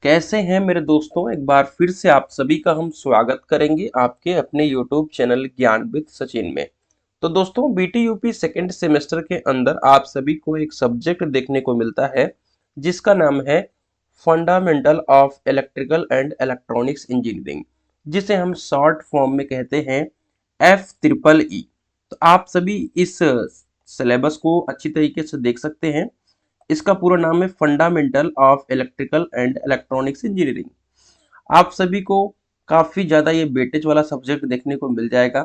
कैसे हैं मेरे दोस्तों। एक बार फिर से आप सभी का हम स्वागत करेंगे आपके अपने YouTube चैनल ज्ञान विद सचिन में। तो दोस्तों बीटी सेकेंड सेमेस्टर के अंदर आप सभी को एक सब्जेक्ट देखने को मिलता है जिसका नाम है fundamental of electrical and electronics engineering, जिसे हम शॉर्ट फॉर्म में कहते हैं FEEE। तो आप सभी इस सिलेबस को अच्छी तरीके से देख सकते हैं। इसका पूरा नाम है fundamental of electrical and electronics engineering. आप सभी को काफी ज्यादा ये वेटेज वाला सब्जेक्ट देखने को मिल जाएगा।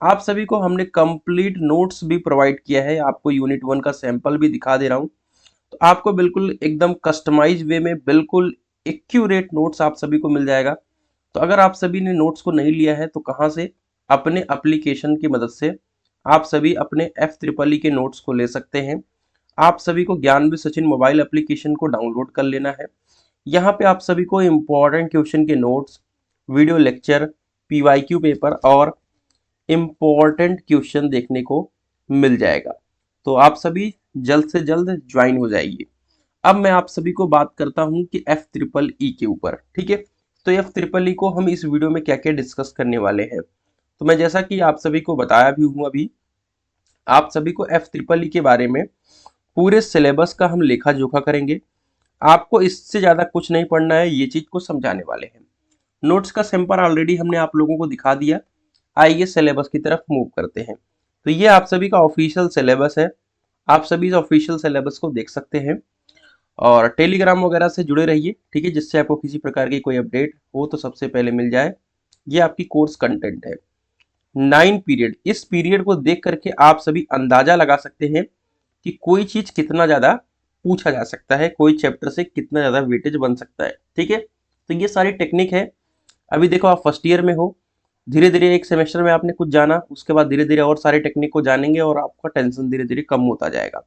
आप सभी को हमने कंप्लीट नोट्स भी प्रोवाइड किया है, आपको यूनिट 1 का सैंपल भी दिखा दे रहा हूँ। तो आपको बिल्कुल एकदम कस्टमाइज वे में बिल्कुल एक्यूरेट नोट्स आप सभी को मिल जाएगा। तो अगर आप सभी ने नोट्स को नहीं लिया है तो कहाँ से, अपने एप्लीकेशन की मदद से आप सभी अपने FEEE के नोट्स को ले सकते हैं। आप सभी को ज्ञान विद सचिन मोबाइल एप्लीकेशन को डाउनलोड कर लेना है। यहाँ पे आप सभी को इम्पोर्टेंट क्वेश्चन के notes, video lecture, PYQ paper और इम्पोर्टेंट क्वेश्चन देखने को मिल जाएगा। तो आप सभी जल्द से जल्द ज्वाइन हो जाइए। अब मैं आप सभी को बात करता हूँ कि FEEE के ऊपर, ठीक है। तो FEEE को हम इस वीडियो में क्या क्या डिस्कस करने वाले हैं। तो मैं जैसा कि आप सभी को बताया भी हूँ अभी, आप सभी को FEEE के बारे में पूरे सिलेबस का हम लेखा जोखा करेंगे। आपको इससे ज़्यादा कुछ नहीं पढ़ना है, ये चीज़ को समझाने वाले हैं। नोट्स का सैंपल ऑलरेडी हमने आप लोगों को दिखा दिया। आइए सिलेबस की तरफ मूव करते हैं। तो ये आप सभी का ऑफिशियल सिलेबस है, आप सभी इस ऑफिशियल सिलेबस को देख सकते हैं और टेलीग्राम वगैरह से जुड़े रहिए, ठीक है, जिससे आपको किसी प्रकार की कोई अपडेट हो तो सबसे पहले मिल जाए। ये आपकी कोर्स कंटेंट है 9 पीरियड। इस पीरियड को देख करके आप सभी अंदाजा लगा सकते हैं कि कोई चीज कितना ज्यादा पूछा जा सकता है, कोई चैप्टर से कितना ज्यादा वेटेज बन सकता है, ठीक है। तो ये सारी टेक्निक है। अभी देखो आप फर्स्ट ईयर में हो, धीरे धीरे एक सेमेस्टर में आपने कुछ जाना, उसके बाद धीरे धीरे और सारे टेक्निक को जानेंगे और आपका टेंशन धीरे धीरे कम होता जाएगा।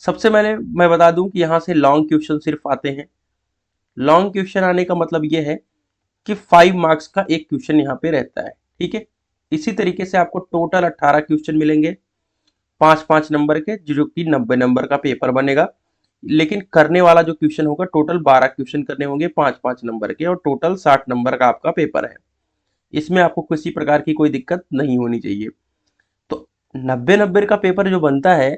सबसे पहले मैं बता दूं कि यहाँ से लॉन्ग क्वेश्चन सिर्फ आते हैं। लॉन्ग क्वेश्चन आने का मतलब ये है कि 5 मार्क्स का एक क्वेश्चन यहाँ पे रहता है, ठीक है। इसी तरीके से आपको टोटल 18 क्वेश्चन मिलेंगे, 5-5 नंबर के, जो कि 90 नंबर का पेपर बनेगा। लेकिन करने वाला जो क्वेश्चन होगा, टोटल 12 क्वेश्चन करने होंगे 5-5 नंबर के, और टोटल 60 नंबर का आपका पेपर है। इसमें आपको किसी प्रकार की कोई दिक्कत नहीं होनी चाहिए। तो 90 नंबर का पेपर जो बनता है,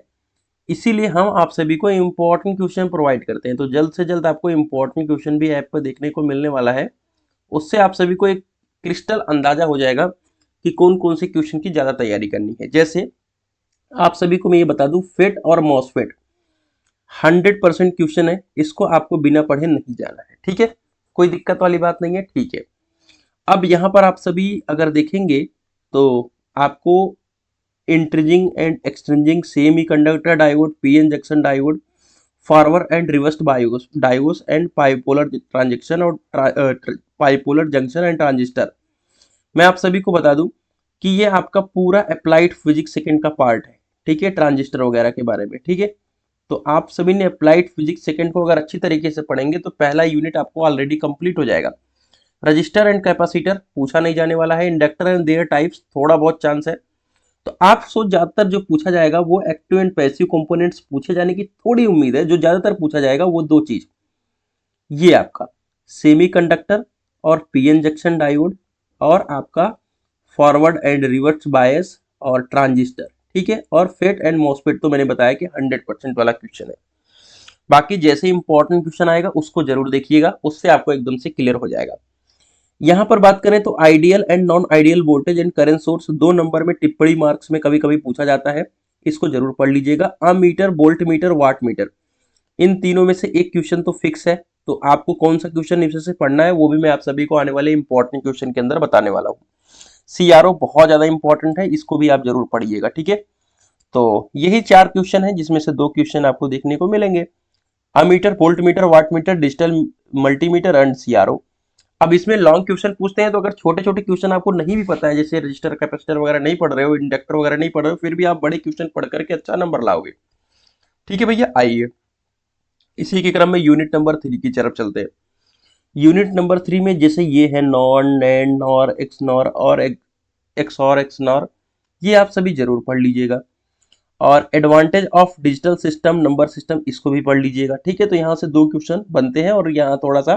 इसीलिए हम आप सभी को इम्पोर्टेंट क्वेश्चन प्रोवाइड करते हैं। तो जल्द से जल्द आपको इम्पोर्टेंट क्वेश्चन भी ऐप पर देखने को मिलने वाला है। उससे आप सभी को एक क्रिस्टल अंदाजा हो जाएगा कि कौन कौन से क्वेश्चन की ज्यादा तैयारी करनी है। जैसे आप सभी को मैं ये बता दूं, फेट और मॉसफेट 100% क्वेश्चन है, इसको आपको बिना पढ़े नहीं जाना है, ठीक है। कोई दिक्कत वाली बात नहीं है, ठीक है। अब यहाँ पर आप सभी अगर देखेंगे तो आपको intrinsic and extrinsic semiconductor diode, PN junction diode, forward and reverse bias diodes and bipolar transistor और पाइपोलर जंक्शन एंड ट्रांजिस्टर। मैं आप सभी को बता दूं कि ये आपका पूरा अप्लाइड फिजिक्स सेकंड का पार्ट है, ठीक है, ट्रांजिस्टर वगैरह के बारे में, ठीक है। तो आप सभी ने अप्लाइड फिजिक्स सेकंड को अगर अच्छी तरीके से पढ़ेंगे तो पहला यूनिट आपको ऑलरेडी कंप्लीट हो जाएगा। रजिस्टर एंड कैपेसिटर पूछा नहीं जाने वाला है। इंडक्टर एंड देयर टाइप्स थोड़ा बहुत चांस है। तो आप सोच, ज्यादातर जो पूछा जाएगा वो एक्टिव एंड पैसिव कंपोनेंट्स पूछे जाने की थोड़ी उम्मीद है। जो ज्यादातर पूछा जाएगा वो दो चीज, ये आपका सेमीकंडक्टर और पीएन जंक्शन डायोड, और आपका फॉरवर्ड एंड रिवर्स बायस और ट्रांजिस्टर, ठीक है। और फेट एंड मॉसफेट तो मैंने बताया कि 100% वाला क्वेश्चन है। बाकी जैसे इंपॉर्टेंट क्वेश्चन आएगा उसको जरूर देखिएगा, उससे आपको एकदम से क्लियर हो जाएगा। यहां पर बात करें तो ideal and non ideal voltage and current source 2 number में टिप्पणी मार्क्स में कभी कभी पूछा जाता है, इसको जरूर पढ़ लीजिएगा। Ammeter, volt meter, watt meter, इन तीनों में से एक क्वेश्चन तो फिक्स है। तो आपको कौन सा क्वेश्चन इसमें से पढ़ना है वो भी मैं आप सभी को आने वाले इंपॉर्टेंट क्वेश्चन के अंदर बताने वाला हूँ। CRO बहुत ज्यादा इंपॉर्टेंट है, इसको भी आप जरूर पढ़िएगा, ठीक है। तो यही 4 क्वेश्चन है जिसमें से 2 क्वेश्चन आपको देखने को मिलेंगे, ammeter, volt meter, watt meter, digital multimeter and CRO। अब इसमें लॉन्ग क्वेश्चन पूछते हैं तो अगर छोटे छोटे क्वेश्चन आपको नहीं भी पता है, जैसे रजिस्टर कैपेसिटर वगैरह नहीं पढ़ रहे हो, इंडक्टर वगैरह नहीं पढ़ रहे हो, फिर भी आप बड़े क्वेश्चन पढ़ करके अच्छा नंबर लाओगे, ठीक है भैया। आइए इसी के क्रम में यूनिट नंबर 3 की तरफ चलते हैं। यूनिट नंबर 3 में जैसे ये है nor, NAND, nor, x nor और एक्स और एक्स नॉर, ये आप सभी जरूर पढ़ लीजिएगा। और advantage of digital system, number system, इसको भी पढ़ लीजिएगा, ठीक है। तो यहाँ से 2 क्वेश्चन बनते हैं और यहाँ थोड़ा सा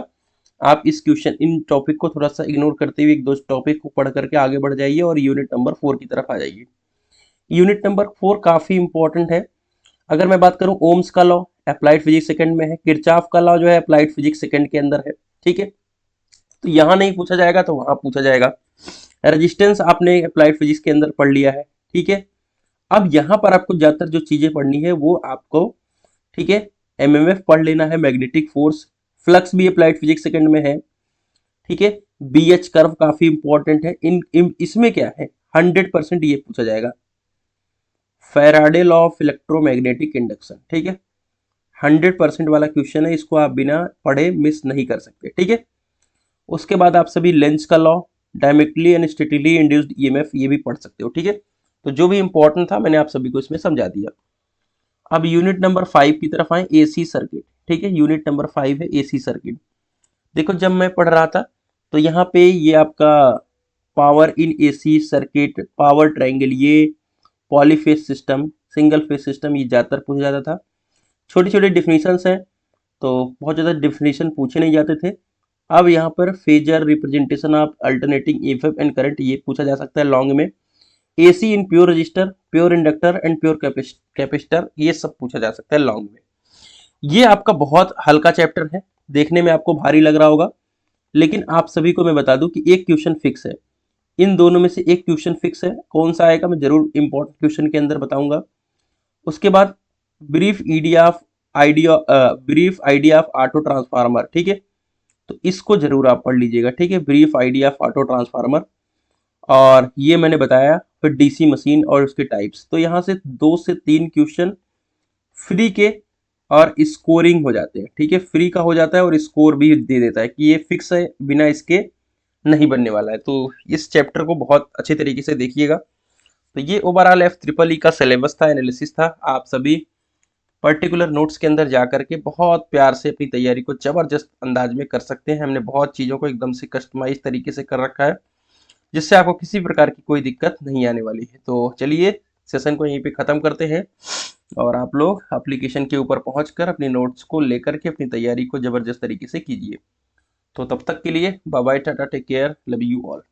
आप इस क्वेश्चन इन टॉपिक को थोड़ा सा इग्नोर करते हुए एक दो टॉपिक को पढ़ करके आगे बढ़ जाइए और यूनिट नंबर 4 की तरफ आ जाइए। यूनिट नंबर 4 काफी इंपॉर्टेंट है। अगर मैं बात करूं, ओम्स का लॉ अप्लाइड फिजिक्स सेकंड में है, किरचॉफ का लॉ जो है अप्लाइड फिजिक्स सेकंड के अंदर है। ठीक है, तो यहां नहीं पूछा जाएगा तो वहां पूछा जाएगा। रेजिस्टेंस आपने अप्लाइड फिजिक्स के अंदर पढ़ लिया है। ठीक है, अब यहां पर आपको ज्यादातर जो चीजें पढ़नी है वो आपको, ठीक है, एमएमएफ पढ़ लेना है, मैग्नेटिक फोर्स, फ्लक्स भी अप्लाइड फिजिक्स सेकंड में है। ठीक है, बीएच कर्व काफी इंपॉर्टेंट है। इसमें क्या है, 100% ये पूछा जाएगा, Faraday law of electromagnetic induction. ठीक है, 100% वाला क्वेश्चन है, इसको आप बिना पढ़े मिस नहीं कर सकते। ठीक है, उसके बाद आप सभी लेंज का law, diametrically end statically induced EMF ये भी पढ़ सकते हो। ठीक है, तो जो भी इंपॉर्टेंट था मैंने आप सभी को इसमें समझा दिया। अब यूनिट नंबर 5 की तरफ आए, एसी सर्किट। ठीक है, यूनिट नंबर 5 है एसी सर्किट। देखो जब मैं पढ़ रहा था तो यहाँ पे ये आपका power in AC circuit, power triangle, ये polyphase system, single phase system, ये ज्यादातर पूछा जाता था। छोटी छोटी डिफिनीशंस हैं तो बहुत ज़्यादा डिफिनीशन पूछे नहीं जाते थे। अब यहाँ पर phasor representation of alternating EMF and current ये पूछा जा सकता है लॉन्ग में। AC in pure resistor, pure inductor and pure capacitor ये सब पूछा जा सकता है लॉन्ग में। ये आपका बहुत हल्का चैप्टर है, देखने में आपको भारी लग रहा होगा, लेकिन आप सभी को मैं बता दूं कि एक क्वेश्चन फिक्स है, इन दोनों में से एक क्वेश्चन फिक्स है। कौन सा आएगा मैं जरूर इंपॉर्टेंट क्वेश्चन के अंदर बताऊंगा। उसके बाद brief idea of auto transformer. ठीक है, तो इसको जरूर आप पढ़ लीजिएगा। ठीक है, brief idea of auto transformer, और ये मैंने बताया फिर डीसी मशीन और उसके टाइप्स। तो यहाँ से 2 से 3 क्वेश्चन फ्री के और स्कोरिंग हो जाते हैं। ठीक है, फ्री का हो जाता है और स्कोर भी दे देता है कि ये फिक्स है, बिना इसके नहीं बनने वाला है। तो इस चैप्टर को बहुत अच्छे तरीके से देखिएगा। तो ये ओवरऑल एफ ट्रिपल ई का सिलेबस था, एनालिसिस था। आप सभी पर्टिकुलर नोट्स के अंदर जा करके बहुत प्यार से अपनी तैयारी को जबरदस्त अंदाज में कर सकते हैं। हमने बहुत चीज़ों को एकदम से कस्टमाइज तरीके से कर रखा है, जिससे आपको किसी प्रकार की कोई दिक्कत नहीं आने वाली है। तो चलिए सेशन को यहीं पे ख़त्म करते हैं और आप लोग एप्लीकेशन के ऊपर पहुंचकर अपनी नोट्स को लेकर के अपनी तैयारी को जबरदस्त तरीके से कीजिए। तो तब तक के लिए bye bye, tata, take care, love you all.